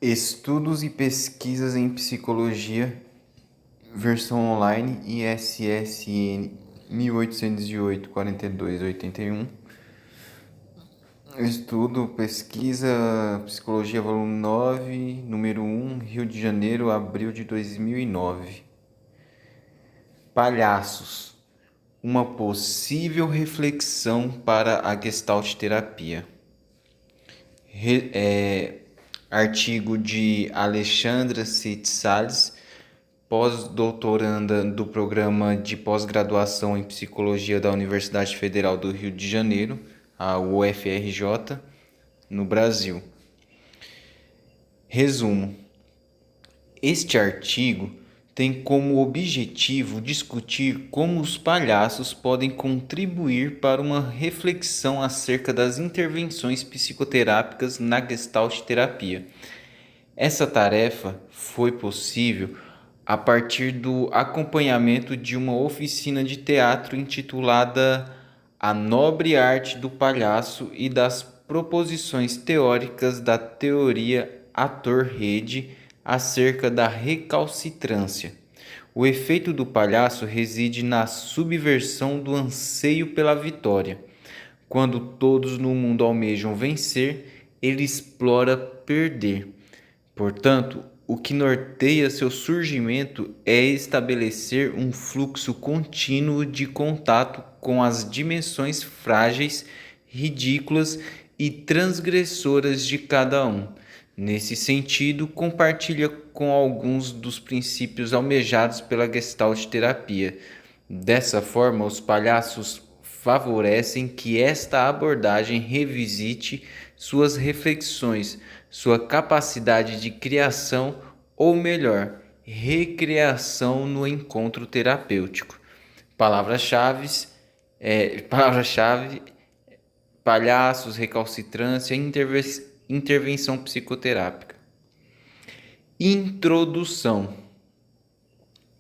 Estudos e pesquisas em psicologia, versão online, ISSN 1808-4281. Estudo, pesquisa, psicologia, volume 9, número 1, Rio de Janeiro, abril de 2009. Palhaços, uma possível reflexão para a Gestalt terapia. Artigo de Alexandra Cid Salles, pós-doutoranda do Programa de Pós-Graduação em Psicologia da Universidade Federal do Rio de Janeiro, a UFRJ, no Brasil. Resumo: este artigo tem como objetivo discutir como os palhaços podem contribuir para uma reflexão acerca das intervenções psicoterápicas na Gestalt terapia. Essa tarefa foi possível a partir do acompanhamento de uma oficina de teatro intitulada A Nobre Arte do Palhaço e das proposições teóricas da teoria ator-rede acerca da recalcitrância. O efeito do palhaço reside na subversão do anseio pela vitória. Quando todos no mundo almejam vencer, ele explora perder. Portanto, o que norteia seu surgimento é estabelecer um fluxo contínuo de contato com as dimensões frágeis, ridículas e transgressoras de cada um. Nesse sentido, compartilha com alguns dos princípios almejados pela Gestalt terapia. Dessa forma, os palhaços favorecem que esta abordagem revisite suas reflexões, sua capacidade de criação, ou melhor, recriação no encontro terapêutico. Palavras-chave, palhaços, recalcitrância, intervenção psicoterápica. Introdução.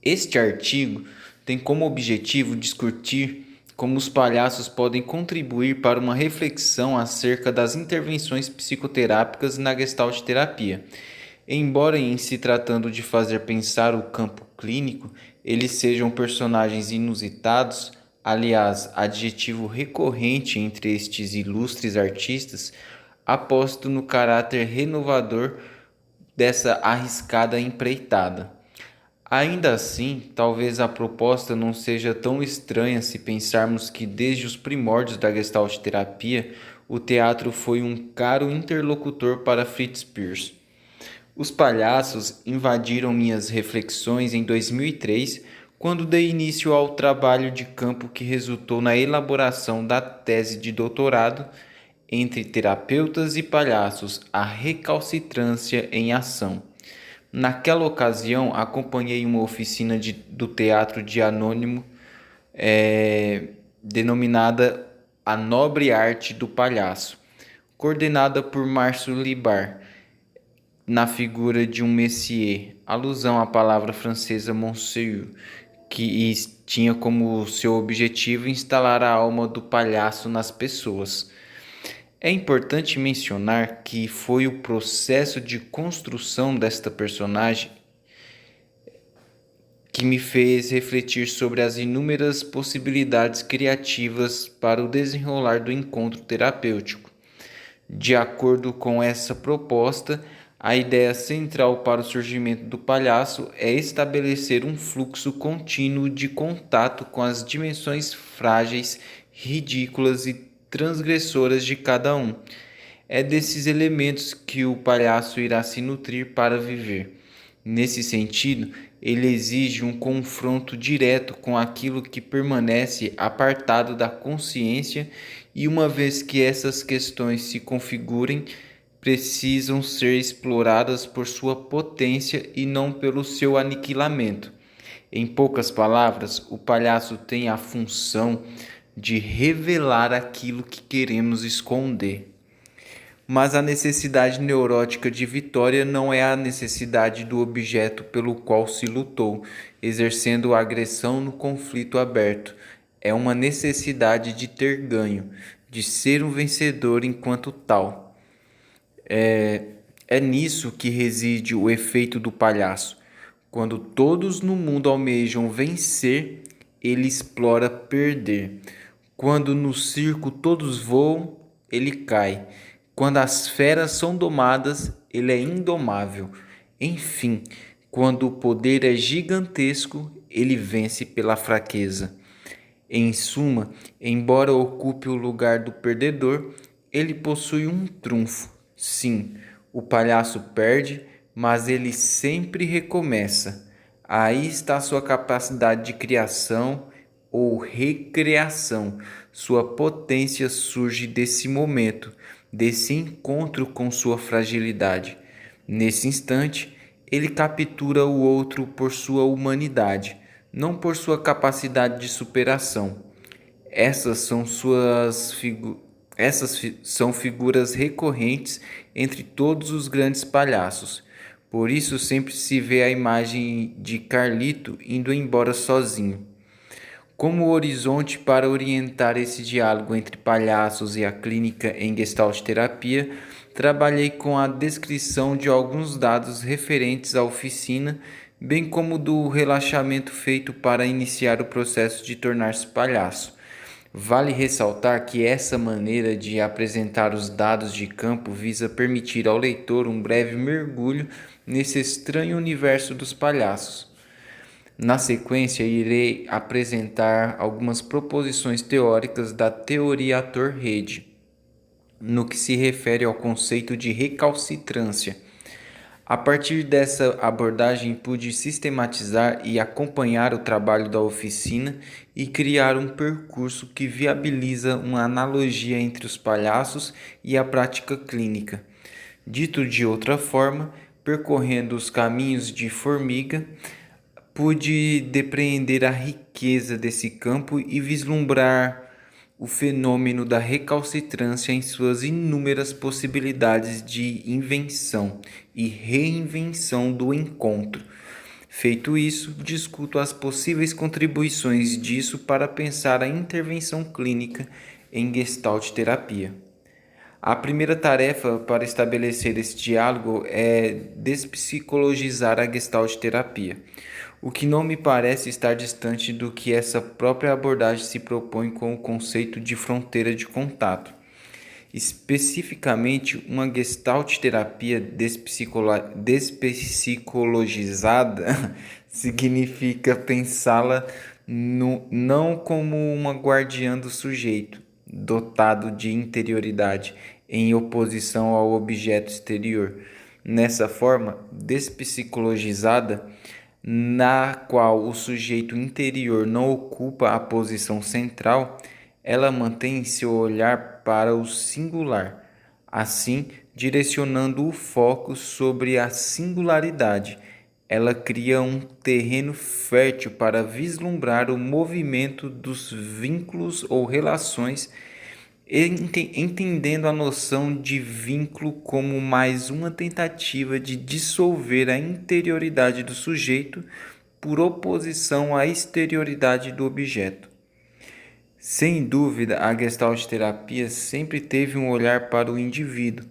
Este artigo tem como objetivo discutir como os palhaços podem contribuir para uma reflexão acerca das intervenções psicoterápicas na Gestalt terapia. Embora, em se tratando de fazer pensar o campo clínico, eles sejam personagens inusitados, aliás, adjetivo recorrente entre estes ilustres artistas, aposto no caráter renovador dessa arriscada empreitada. Ainda assim, talvez a proposta não seja tão estranha se pensarmos que desde os primórdios da Gestalt terapia, o teatro foi um caro interlocutor para Fritz Perls. Os palhaços invadiram minhas reflexões em 2003, quando dei início ao trabalho de campo que resultou na elaboração da tese de doutorado Entre Terapeutas e Palhaços, a Recalcitrância em Ação. Naquela ocasião, acompanhei uma oficina do teatro de Anônimo, denominada A Nobre Arte do Palhaço, coordenada por Márcio Libar, na figura de um Messier, alusão à palavra francesa Monsieur, que tinha como seu objetivo instalar a alma do palhaço nas pessoas. É importante mencionar que foi o processo de construção desta personagem que me fez refletir sobre as inúmeras possibilidades criativas para o desenrolar do encontro terapêutico. De acordo com essa proposta, a ideia central para o surgimento do palhaço é estabelecer um fluxo contínuo de contato com as dimensões frágeis, ridículas e transgressoras de cada um. É desses elementos que o palhaço irá se nutrir para viver. Nesse sentido, ele exige um confronto direto com aquilo que permanece apartado da consciência e, uma vez que essas questões se configurem, precisam ser exploradas por sua potência e não pelo seu aniquilamento. Em poucas palavras, o palhaço tem a função de revelar aquilo que queremos esconder. Mas a necessidade neurótica de vitória não é a necessidade do objeto pelo qual se lutou, exercendo agressão no conflito aberto. É uma necessidade de ter ganho, de ser um vencedor enquanto tal. É nisso que reside o efeito do palhaço. Quando todos no mundo almejam vencer, ele explora perder. Quando no circo todos voam, ele cai. Quando as feras são domadas, ele é indomável. Enfim, quando o poder é gigantesco, ele vence pela fraqueza. Em suma, embora ocupe o lugar do perdedor, ele possui um trunfo. Sim, o palhaço perde, mas ele sempre recomeça. Aí está sua capacidade de criação ou recriação. Sua potência surge desse momento, desse encontro com sua fragilidade. Nesse instante, ele captura o outro por sua humanidade, não por sua capacidade de superação. Essas são são figuras recorrentes entre todos os grandes palhaços. Por isso sempre se vê a imagem de Carlito indo embora sozinho. Como horizonte para orientar esse diálogo entre palhaços e a clínica em Gestalt terapia, trabalhei com a descrição de alguns dados referentes à oficina, bem como do relaxamento feito para iniciar o processo de tornar-se palhaço. Vale ressaltar que essa maneira de apresentar os dados de campo visa permitir ao leitor um breve mergulho nesse estranho universo dos palhaços. Na sequência, irei apresentar algumas proposições teóricas da teoria ator-rede, no que se refere ao conceito de recalcitrância. A partir dessa abordagem, pude sistematizar e acompanhar o trabalho da oficina e criar um percurso que viabiliza uma analogia entre os palhaços e a prática clínica. Dito de outra forma, percorrendo os caminhos de formiga, pude depreender a riqueza desse campo e vislumbrar o fenômeno da recalcitrância em suas inúmeras possibilidades de invenção e reinvenção do encontro. Feito isso, discuto as possíveis contribuições disso para pensar a intervenção clínica em Gestalt terapia. A primeira tarefa para estabelecer esse diálogo é despsicologizar a Gestalt terapia, o que não me parece estar distante do que essa própria abordagem se propõe com o conceito de fronteira de contato. Especificamente, uma Gestalt terapia despsicologizada significa pensá-la não como uma guardiã do sujeito, dotado de interioridade, em oposição ao objeto exterior. Nessa forma, despsicologizada, na qual o sujeito interior não ocupa a posição central, ela mantém seu olhar para o singular, assim direcionando o foco sobre a singularidade. Ela cria um terreno fértil para vislumbrar o movimento dos vínculos ou relações, entendendo a noção de vínculo como mais uma tentativa de dissolver a interioridade do sujeito por oposição à exterioridade do objeto. Sem dúvida, a Gestalt terapia sempre teve um olhar para o indivíduo,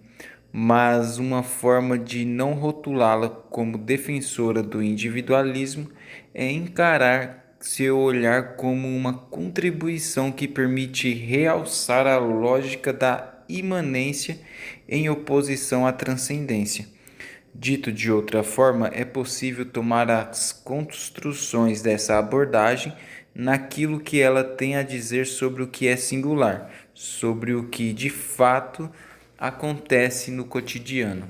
mas uma forma de não rotulá-la como defensora do individualismo é encarar seu olhar como uma contribuição que permite realçar a lógica da imanência em oposição à transcendência. Dito de outra forma, é possível tomar as construções dessa abordagem naquilo que ela tem a dizer sobre o que é singular, sobre o que de fato acontece no cotidiano.